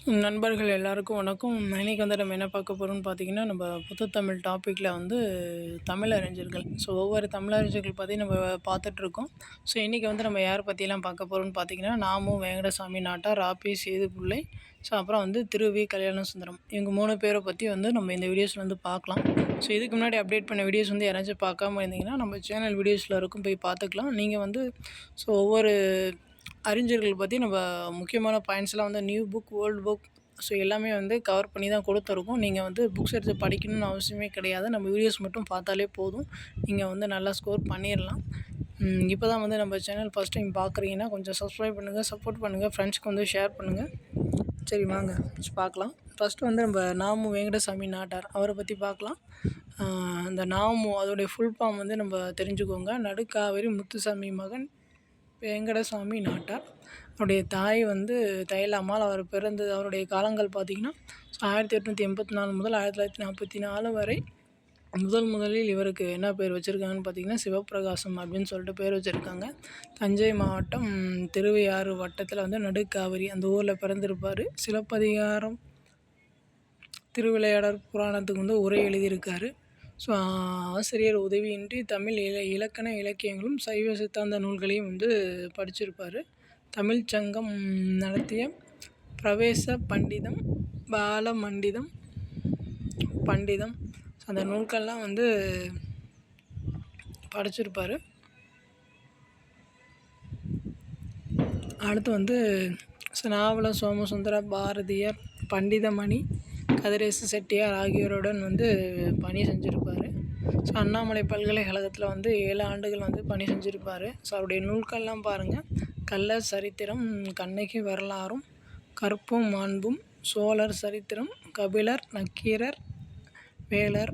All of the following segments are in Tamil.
நண்பர்கள் எல்லாருக்கும் வணக்கம். இன்னைக்கு வந்து நம்ம என்ன பார்க்க போகிறோம்னு பார்த்தீங்கன்னா, நம்ம புதுத்தமிழ் டாப்பிக்கில் வந்து தமிழறிஞர்கள். ஒவ்வொரு தமிழறிஞர்கள் பற்றி நம்ம பார்த்துட்ருக்கோம். இன்றைக்கி வந்து நம்ம யாரை பற்றிலாம் பார்க்க போகிறோம்னு பார்த்தீங்கன்னா, நாமு வேங்கடசாமி நாட்டார், ராபி சேதுப்பிள்ளை, அப்புறம் வந்து திரு வி. கல்யாணசுந்தரம். இவங்க 3 பேரை பற்றி வந்து நம்ம இந்த வீடியோஸில் வந்து பார்க்கலாம். இதுக்கு முன்னாடி அப்டேட் பண்ண வீடியோஸ் வந்து யாராச்சும் பார்க்காம இருந்தீங்கன்னா, நம்ம சேனல் வீடியோஸில் இருக்கும் போய் பார்த்துக்கலாம். நீங்கள் வந்து ஒவ்வொரு அறிஞர்கள் பற்றி நம்ம முக்கியமான பாயிண்ட்ஸ்லாம் வந்து நியூ புக், ஓல்டு புக் எல்லாமே வந்து கவர் பண்ணி தான் கொடுத்துருக்கோம். நீங்கள் வந்து புக்ஸ் எடுத்து படிக்கணும்னு அவசியமே கிடையாது. நம்ம வீடியோஸ் மட்டும் பார்த்தாலே போதும். நீங்கள் வந்து நல்லா ஸ்கோர் பண்ணிடலாம். இப்போ தான் வந்து நம்ம சேனல் ஃபஸ்ட் டைம் பார்க்குறீங்கன்னா கொஞ்சம் சப்ஸ்கிரைப் பண்ணுங்கள், சப்போர்ட் பண்ணுங்கள், ஃப்ரெண்ட்ஸ்க்கு வந்து ஷேர் பண்ணுங்கள். சரி வாங்க பார்க்கலாம். ஃபஸ்ட்டு வந்து நம்ம நாமு வேங்கடசாமி நாட்டார் அவரை பற்றி பார்க்கலாம். அந்த நாமு அதோடைய ஃபுல் ஃபார்ம் வந்து நம்ம தெரிஞ்சுக்கோங்க. நடுக்காவேரி முத்துசாமி மகன் வேங்கடசாமி நாட்டார். அவருடைய தாய் வந்து தையலம்மாள். அவர் பிறந்தது அவருடைய காலங்கள் பார்த்திங்கன்னா 1884 முதல் 1944 வரை. முதலில் இவருக்கு என்ன பேர் வச்சுருக்காங்கன்னு பார்த்திங்கன்னா, சிவப்பிரகாசம் அப்படின்னு சொல்லிட்டு பேர் வச்சுருக்காங்க. தஞ்சை மாவட்டம் திருவையாறு வட்டத்தில் வந்து நடுக்காவேரி அந்த ஊரில் பிறந்திருப்பார். சிலப்பதிகாரம், திருவிளையாடற் புராணத்துக்கு வந்து உரை எழுதியிருக்காரு. ஆசிரியர் உதவியின்றி தமிழ் இலக்கண இலக்கியங்களும் சைவ சித்தாந்த நூல்களையும் வந்து படிச்சிருப்பார். தமிழ்ச் சங்கம் நடத்திய பிரவேச பண்டிதம், பாலமண்டிதம், பண்டிதம் அந்த நூல்கள்லாம் வந்து படிச்சிருப்பார். அடுத்து வந்து நாவல சோமசுந்தர பாரதியார், பண்டிதமணி, கதிரேசு செட்டியார் ஆகியோருடன் வந்து பணி செஞ்சுருப்பார். அண்ணாமலை பல்கலைக்கழகத்தில் வந்து 7 ஆண்டுகள் வந்து பணி செஞ்சுருப்பார். அவருடைய நூல்கள்லாம் பாருங்கள். கள்ளர் சரித்திரம், கண்ணகி வரலாறும், கற்பும் மாண்பும், சோழர் சரித்திரம், கபிலர், நக்கீரர், வேலர்,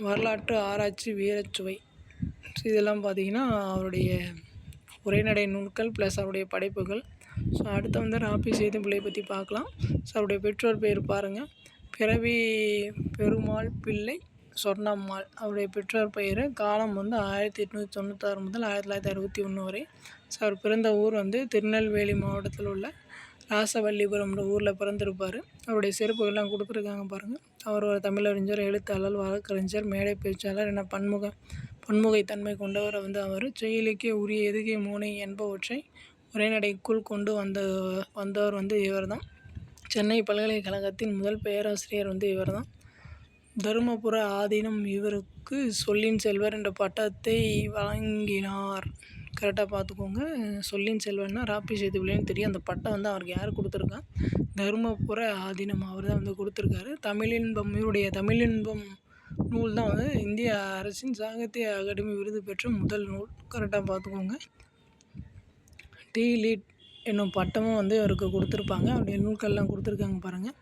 வரலாற்று ஆராய்ச்சி, வீரச்சுவை. இதெல்லாம் பார்த்திங்கன்னா அவருடைய உரைநடை நூல்கள் ப்ளஸ் அவருடைய படைப்புகள். அடுத்து வந்து ராபி சேதுப்பிள்ளை பற்றி பார்க்கலாம். அவருடைய பெற்றோர் பேர் பாருங்கள். பிறவி பெருமாள் பிள்ளை, சொர்ணம்மாள். அவருடைய பெற்றோர் பெயர். காலம் வந்து 1896 முதல் 1961 வரை. அவர் பிறந்த ஊர் வந்து திருநெல்வேலி மாவட்டத்தில் உள்ள ராசவல்லிபுரம்ன்ற ஊரில் பிறந்திருப்பார். அவருடைய சிறப்புகள்லாம் கொடுத்துருக்காங்க பாருங்கள். அவர் ஒரு தமிழறிஞர், எழுத்தாளர், வழக்கறிஞர், மேடை பேச்சாளர் என பன்முகைத்தன்மை கொண்டவர் வந்து அவர். செய்யுளுக்கே உரிய எதுகை மோனை என்பவற்றை உரைநடைக்குள் கொண்டு வந்தவர் வந்து இவர் தான். சென்னை பல்கலைக்கழகத்தின் முதல் பேராசிரியர் வந்து இவர் தான். தருமபுர ஆதீனம் இவருக்கு சொல்லின் செல்வர் என்ற பட்டத்தை வழங்கினார். கரெக்டாக பார்த்துக்கோங்க. சொல்லின் செல்வர்னா ராபி சேதுப்பிள்ளைன்னு தெரியும். அந்த பட்டம் வந்து அவருக்கு யார் கொடுத்துருக்கா? தருமபுர ஆதீனம் அவர் தான் வந்து கொடுத்துருக்காரு. தமிழின்பம், இவருடைய தமிழின்பம் நூல் தான் வந்து இந்திய அரசின் சாகித்ய அகாடமி விருது பெற்ற முதல் நூல். கரெக்டாக பார்த்துக்கோங்க. லீட் என்னும் பட்டமும் வந்து இவருக்கு கொடுத்துருப்பாங்க. அவருடைய நூல்கள்லாம் கொடுத்துருக்காங்க பாருங்கள்.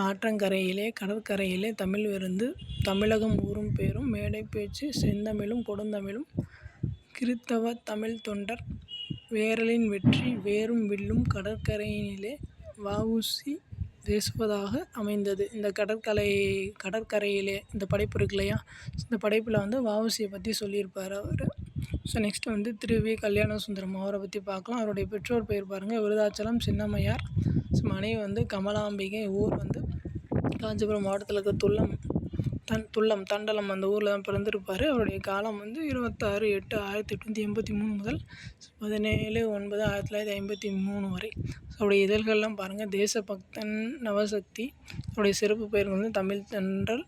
ஆற்றங்கரையிலே கடற்கரையிலே தமிழ் விருந்து, தமிழகம் ஊரும் பேரும், மேடை பேச்சு, செந்தமிழும் கொடுந்தமிழும், கிறித்தவ தமிழ் தொண்டர், வேரலின் வெற்றி, வேரும் வில்லும், கடற்கரையினிலே வ.உ.சி. பேசுவதாக அமைந்தது. இந்த கடற்கரையிலே இந்த படைப்பு இருக்கு இல்லையா, இந்த படைப்பில் வந்து வ.உ.சியை பற்றி சொல்லியிருப்பார் அவர். நெக்ஸ்ட் வந்து திரு வி. கல்யாணசுந்தரம் அவரை பற்றி பார்க்கலாம். அவருடைய பெற்றோர் பெயர் பாருங்கள். விருதாச்சலம் சின்னம்மையார். மனைவி வந்து கமலாம்பிகை. ஊர் வந்து காஞ்சிபுரம் மாவட்டத்தில் இருக்க தண்டலம் அந்த ஊரில் தான் பிறந்திருப்பார். அவருடைய காலம் வந்து 26/8/1883 முதல் 17/9/1953 வரை. அவருடைய இதழ்கள்லாம் பாருங்கள். தேசபக்தன், நவசக்தி. அவருடைய சிறப்பு பெயர் வந்து தமிழ் தென்றல்,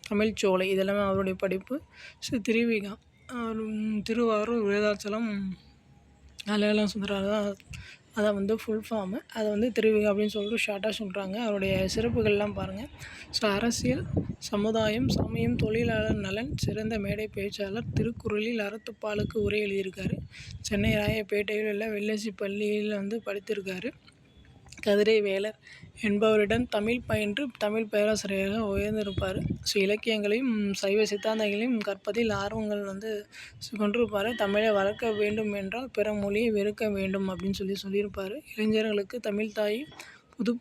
தமிழ்ச்சோலை. இதெல்லாமே அவருடைய படிப்பு. திருவிகா, திருவாரூர், விருதாச்சலம், கல்யாணசுந்தரம் அதான் வந்து ஃபுல் ஃபார்மு. அதை வந்து திருவிகா அப்படின்னு சொல்லிட்டு ஷார்ட்டாக சொல்கிறாங்க. அவருடைய சிறப்புகள்லாம் பாருங்கள். அரசியல், சமுதாயம், சமயம், தொழிலாளர் நலன், சிறந்த மேடை பேச்சாளர், திருக்குறளில் அறத்துப்பாலுக்கு உரை எழுதியிருக்காரு. சென்னை ராயப்பேட்டையில் உள்ள வெள்ளசி பள்ளியில் வந்து படித்திருக்காரு. கதிரை வேலர் என்பவரிடம் தமிழ் பயின்று தமிழ் பேராசிரியராக உயர்ந்திருப்பார். இலக்கியங்களையும் சைவ சித்தாந்தங்களையும் கற்பதில் ஆர்வங்கள் வந்து கொண்டிருப்பார். தமிழை வளர்க்க வேண்டும் என்றால் பிற மொழியை வெறுக்க வேண்டும் அப்படின்னு சொல்லியிருப்பார். இளைஞர்களுக்கு தமிழ் தாய் புது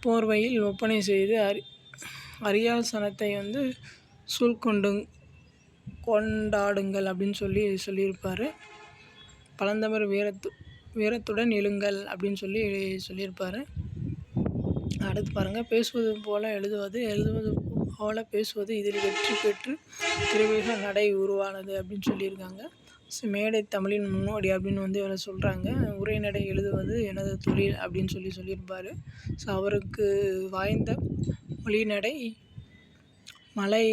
போர்வையில் ஒப்பனை செய்து அரியாசனத்தை வந்து கொண்டாடுங்கள் அப்படின்னு சொல்லியிருப்பார். பழந்தமிழ் வீரத்துடன் எழுங்கள் அப்படின்னு சொல்லியிருப்பார். அடுத்து பாருங்கள், பேசுவது போல எழுதுவது, எழுதுவது போல பேசுவது, இதில் வெற்றி பெற்று திருவேக நடை உருவானது அப்படின்னு சொல்லியிருக்காங்க. மேடை தமிழின் முன்னோடி அப்படின்னு இவரை சொல்கிறாங்க. உரைநடை எழுதுவது எனது தொழில் அப்படின்னு சொல்லியிருப்பார். ஸோ அவருக்கு வாய்ந்த மொழிநடை மலை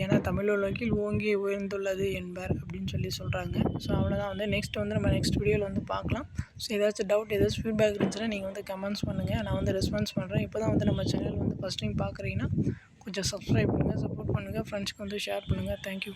என தமிழுலகில் ஓங்கி உயர்ந்துள்ளது என்பர் அப்படின்னு சொல்கிறாங்க. ஸோ அவ்வளோதான். நெக்ஸ்ட் நம்ம நெக்ஸ்ட் வீடியோவில் பார்க்கலாம். ஸோ ஏதாச்சும் டவுட், ஏதாச்சும் ஃபீட்பேக் இருந்துச்சுன்னா நீங்கள் கமெண்ட்ஸ் பண்ணுங்கள். நான் ரெஸ்பான்ஸ் பண்ணுறேன். இப்போ தான் நம்ம சேனல் ஃபஸ்ட் டைம் பார்க்குறீங்கன்னா கொஞ்சம் சப்ஸ்கிரைப் பண்ணுங்கள், சப்போர்ட் பண்ணுங்கள், ஃப்ரெண்ட்ஸ்க்கு ஷேர் பண்ணுங்கள். தேங்க்யூ.